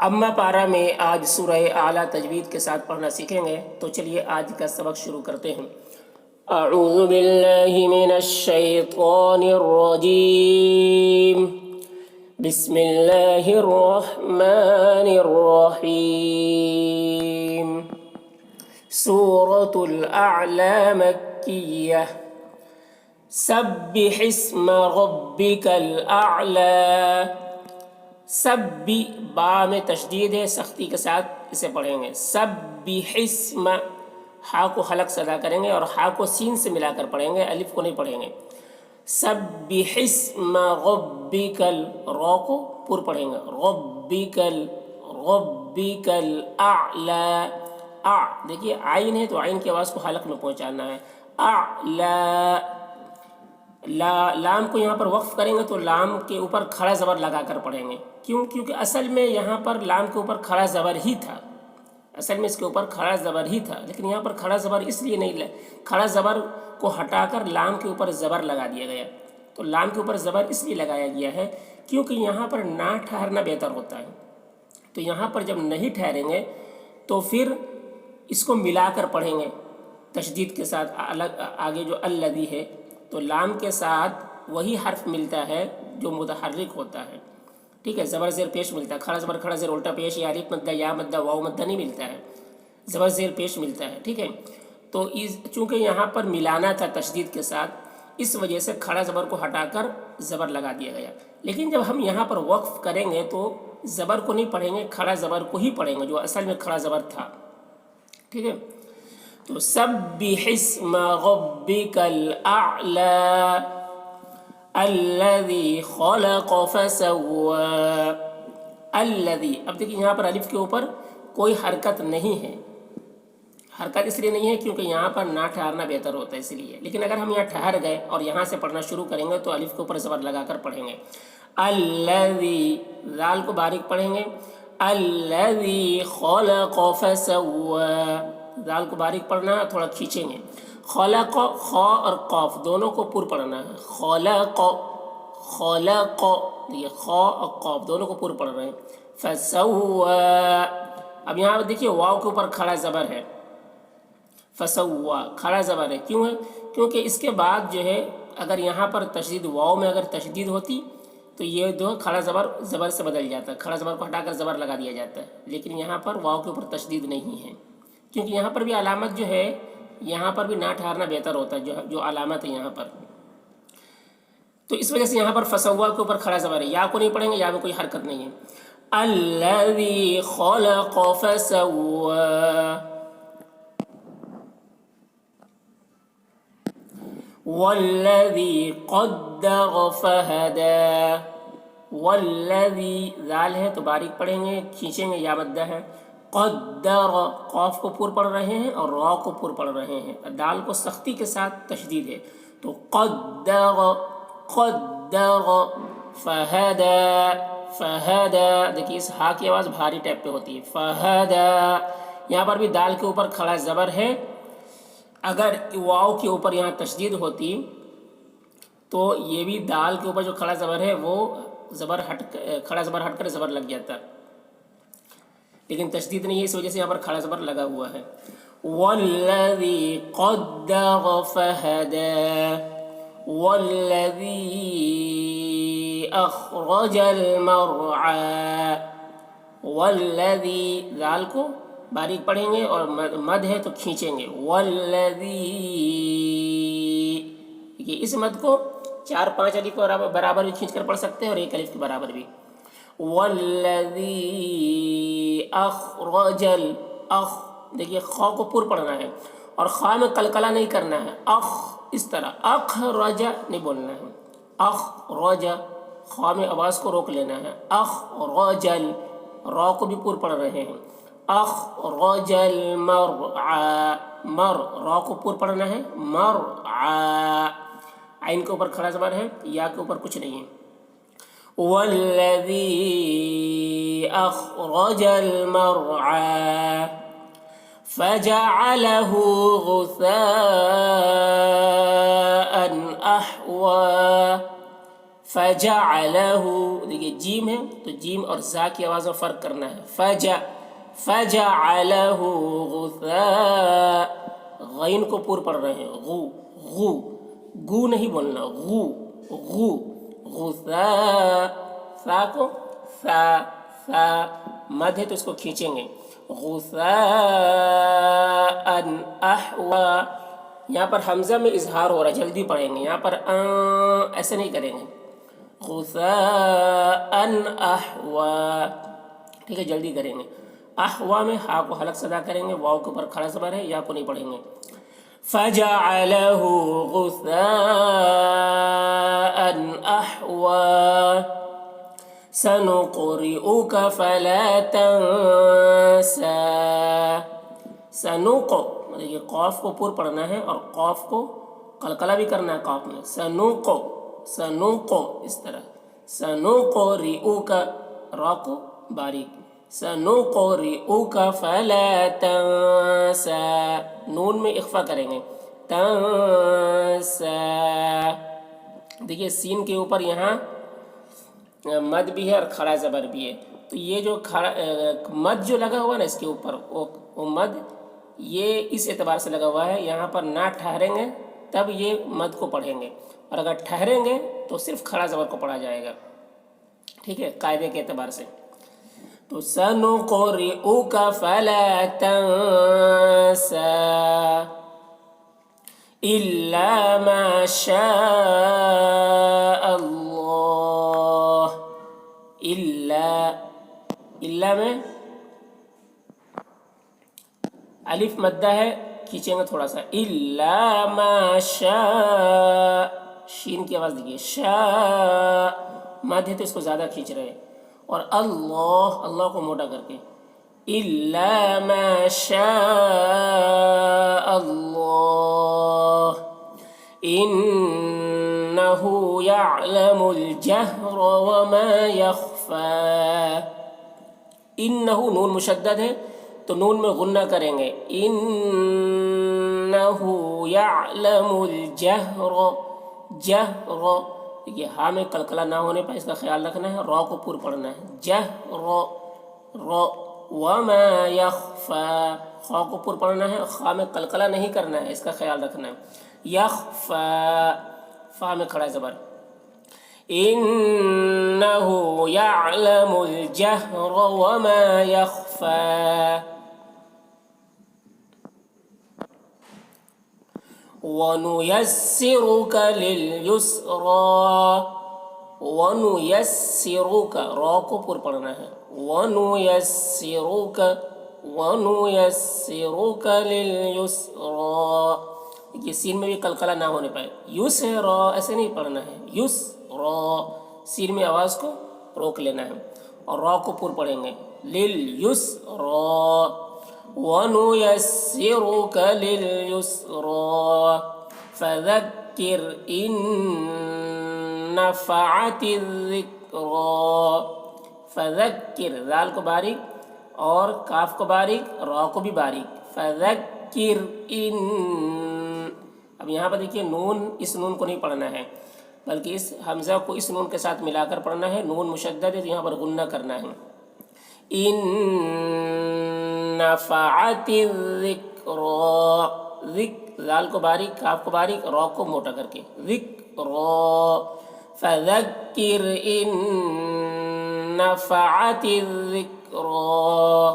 اما پارہ میں آج سورہ اعلیٰ تجوید کے ساتھ پڑھنا سیکھیں گے، تو چلیے آج کا سبق شروع کرتے ہیں۔ اعوذ باللہ من الشیطان الرجیم، بسم اللہ الرحمن الرحیم۔ سورۃ الاعلیٰ مکیہ۔ سبح اسم ربک الاعلیٰ۔ سبی با میں تشدید ہے، سختی کے ساتھ اسے پڑھیں گے۔ سبح اسم، ہا کو حلق سے ادا کریں گے اور ہا کو سین سے ملا کر پڑھیں گے، الف کو نہیں پڑھیں گے۔ سبح اسم ربک، را کو پر پڑھیں گے، ربک الاعلی۔ دیکھیے عین ہے تو عین کی آواز کو حلق میں پہنچانا ہے، اعلی۔ لام کو یہاں پر وقف کریں گے تو لام کے اوپر کھڑا زبر لگا کر پڑھیں گے۔ کیوں؟ کیونکہ اصل میں یہاں پر لام کے اوپر کھڑا زبر ہی تھا، اصل میں اس کے اوپر کھڑا زبر ہی تھا، لیکن یہاں پر کھڑا زبر اس لیے نہیں، کھڑا زبر کو ہٹا کر لام کے اوپر زبر لگا دیا گیا۔ تو لام کے اوپر زبر اس لیے لگایا گیا ہے کیونکہ یہاں پر نہ ٹھہرنا بہتر ہوتا ہے۔ تو یہاں پر جب نہیں ٹھہریں گے تو پھر اس کو ملا کر پڑھیں گے تشدید کے ساتھ۔ آگے جو الذی ہے تو لام کے ساتھ وہی حرف ملتا ہے جو متحرک ہوتا ہے، ٹھیک ہے، زبر زیر پیش ملتا ہے، کھڑا زبر کھڑا زیر الٹا پیش، یا الف مدہ یا مدہ واو مدہ نہیں ملتا ہے، زبر زیر پیش ملتا ہے، ٹھیک ہے۔ تو چونکہ یہاں پر ملانا تھا تشدید کے ساتھ، اس وجہ سے کھڑا زبر کو ہٹا کر زبر لگا دیا گیا۔ لیکن جب ہم یہاں پر وقف کریں گے تو زبر کو نہیں پڑھیں گے، کھڑا زبر کو ہی پڑھیں گے جو اصل میں کھڑا زبر تھا، ٹھیک ہے۔ تو سبح اسم ربک الاعلی الذی خلق فسوی۔ الذی، اب دیکھیں یہاں پر الف کے اوپر کوئی حرکت نہیں ہے، حرکت اس لیے نہیں ہے کیونکہ یہاں پر نہ ٹھہرنا بہتر ہوتا ہے اس لیے، لیکن اگر ہم یہاں ٹھہر گئے اور یہاں سے پڑھنا شروع کریں گے تو الف کے اوپر زبر لگا کر پڑھیں گے۔ الذی، ذال کو باریک پڑھیں گے، الذی خلق فسوی، ذال کو باریک پڑھنا ہے، تھوڑا کھینچیں گے۔ خلق، خا اور قاف دونوں کو پر پڑھنا ہے، خلق، یہ خا اور قاف دونوں کو پر پڑھ رہے ہیں۔ فسوی، اب یہاں پر دیکھیے واو کے اوپر کھڑا زبر ہے، فسوی کھڑا زبر ہے، کیوں ہے؟ کیونکہ اس کے بعد جو ہے اگر یہاں پر تشدید، واو میں اگر تشدید ہوتی تو یہ دو کھڑا زبر سے بدل جاتا ہے، کھڑا زبر کو ہٹا کر زبر لگا دیا جاتا ہے، لیکن یہاں پر واو کے اوپر تشدید نہیں ہے، کیونکہ یہاں پر بھی علامت جو ہے، یہاں پر بھی نہ ٹھہرنا بہتر ہوتا ہے جو علامت ہے یہاں پر۔ تو اس وجہ سے یہاں پر فسوا کے اوپر کھڑا زبر ہے، یا کو نہیں پڑھیں گے، یا میں کوئی حرکت نہیں ہے۔ الذی خلق فسوی، والذی قدر فہدی۔ والذی، ذال ہے تو باریک پڑھیں گے، کھینچیں گے، یا مدہ ہے۔ قدر، قاف کو پر پڑھ رہے ہیں اور را کو پر پڑھ رہے ہیں، دال کو سختی کے ساتھ تشدید ہے، تو قدر فہدی۔ فہدی، دیکھیے اس ہا کی آواز بھاری ٹیپ پہ ہوتی ہے، فہدی۔ یہاں پر بھی دال کے اوپر کھڑا زبر ہے، اگر واو کے اوپر یہاں تشدید ہوتی تو یہ بھی دال کے اوپر جو کھڑا زبر ہے وہ کھڑا زبر ہٹ کر زبر لگ جاتا، لیکن تشدید نہیں ہے، اس وجہ سے یہاں پر کھڑا زبر لگا ہوا ہے۔ والذی قدر فہدی، والذی اخرج المرعی۔ والذی، ذال کو باریک پڑھیں گے اور مد ہے تو کھینچیں گے، والذی، اس مد کو 4-5 الف کے برابر بھی کھینچ کر پڑھ سکتے ہیں اور 1 الف کے برابر بھی۔ والذی اخرج دیکھیے خا کو پر پڑھنا ہے اور خا میں قلقلہ نہیں کرنا ہے، اس طرح اخرج نہیں بولنا ہے، اخرج، خا میں آواز کو روک لینا ہے، اخرج، را کو بھی پر پڑھ رہے ہیں، اخرج المرعی، را کو پر پڑھنا ہے، مرعی، عین کے اوپر کھڑا زبر ہے، یا کے اوپر کچھ نہیں ہے۔ والذی اخرج المرعی فجعله غثاء احوى۔ فجعلہ، دیکھیے جیم ہے تو جیم اور زا کی آواز میں فرق کرنا ہے. فجعلہ غثاء، غین کو پور پڑھ رہے ہیں، غو غو، گو نہیں بولنا، غو غو، غثاء، سا کو سا سا مد ہے تو اس کو کھینچیں گے، غثاء احوا. یہاں پر حمزہ میں اظہار ہو رہا ہے، جلدی پڑھیں گے، یہاں پر ایسے نہیں کریں گے، غثاء احوا، ٹھیک ہے، جلدی کریں گے. احوا میں ہا کو حلق صدا کریں گے، واؤ کے اوپر کھڑا زبر ہے، یا کو نہیں پڑھیں گے. فجعلہ غثاء احوا سنقرئک فلا تنسى. سنوق، یہ قاف کو پور پڑھنا ہے اور قاف کو قلقلہ بھی کرنا ہے قاف میں. سنوق سنوق اس طرح. سنقرئک، را کو باریک، سنقرئک فلا تنسى، نون میں اخفا کریں گے، تنسى. دیکھیے سین کے اوپر یہاں مد بھی ہے اور کھڑا زبر بھی ہے، تو یہ جو مد جو لگا ہوا نا اس کے اوپر، وہ مد یہ اس اعتبار سے لگا ہوا ہے، یہاں پر نہ ٹھہریں گے تب یہ مد کو پڑھیں گے، اور اگر ٹھہریں گے تو صرف کھڑا زبر کو پڑھا جائے گا، ٹھیک ہے، قاعدے کے اعتبار سے. تو سنقرئک فلا تنسى الا ما شاء اللہ. الا میں الف مدہ ہے، کھینچیں گے تھوڑا سا، الا ما شاء، شین کی آواز دیکھیے، شاء مد ہے تو اس کو زیادہ کھینچ رہے ہیں، اور اللہ، اللہ کو موٹا کر کے، الا ما شاء اللہ انہ یعلم الجہر وما یخفی. انہ نون مشدد ہے تو نون میں غنہ کریں گے، انہ یعلم الجہر، جہر، دیکھیے ہاں میں قلقلہ نہ ہونے پر اس کا خیال رکھنا ہے، را کو پور پڑھنا ہے، جہر، را، وما یخفی، خا کو پور پڑھنا ہے، خا میں قلقلہ نہیں کرنا ہے، اس کا خیال رکھنا ہے، یخفی، فا میں کھڑا زبر، انہ یعلم الجہر وما یخفی. وَنُيَسِّرُكَ لِلْيُسْرَىٰ، وَنُيَسِّرُكَ، را کو پور پڑھنا ہے، وَنُيَسِّرُكَ، وَنُيَسِّرُكَ لِلْيُسْرَىٰ. یہ سین میں بھی قلقلہ نہ ہونے پائے، یسرا ایسے نہیں پڑھنا ہے، یسرا، سین میں آواز کو روک لینا ہے اور را کو پور پڑھیں گے، لِلْيُسْرَىٰ، وَنُيَسِّرُكَ لِلْيُسْرَىٰ فَذَكِّرْ إِن نَّفَعَتِ الذِّكْرَىٰ. فَذَكِّرْ، ذال کو باریک اور کاف کو باریک، را کو بھی باریک، فَذَكِّرْ إِن. اب یہاں پر دیکھیے نون، اس نون کو نہیں پڑھنا ہے بلکہ اس حمزہ کو اس نون کے ساتھ ملا کر پڑھنا ہے، نون مشدد ہے تو یہاں پر غنہ کرنا ہے، ان نفعت الذکریٰ، ذال کو باریک، کاف کو باریک، را کو موٹا کر کے، ذکریٰ، فذکر ان نفعت الذکریٰ.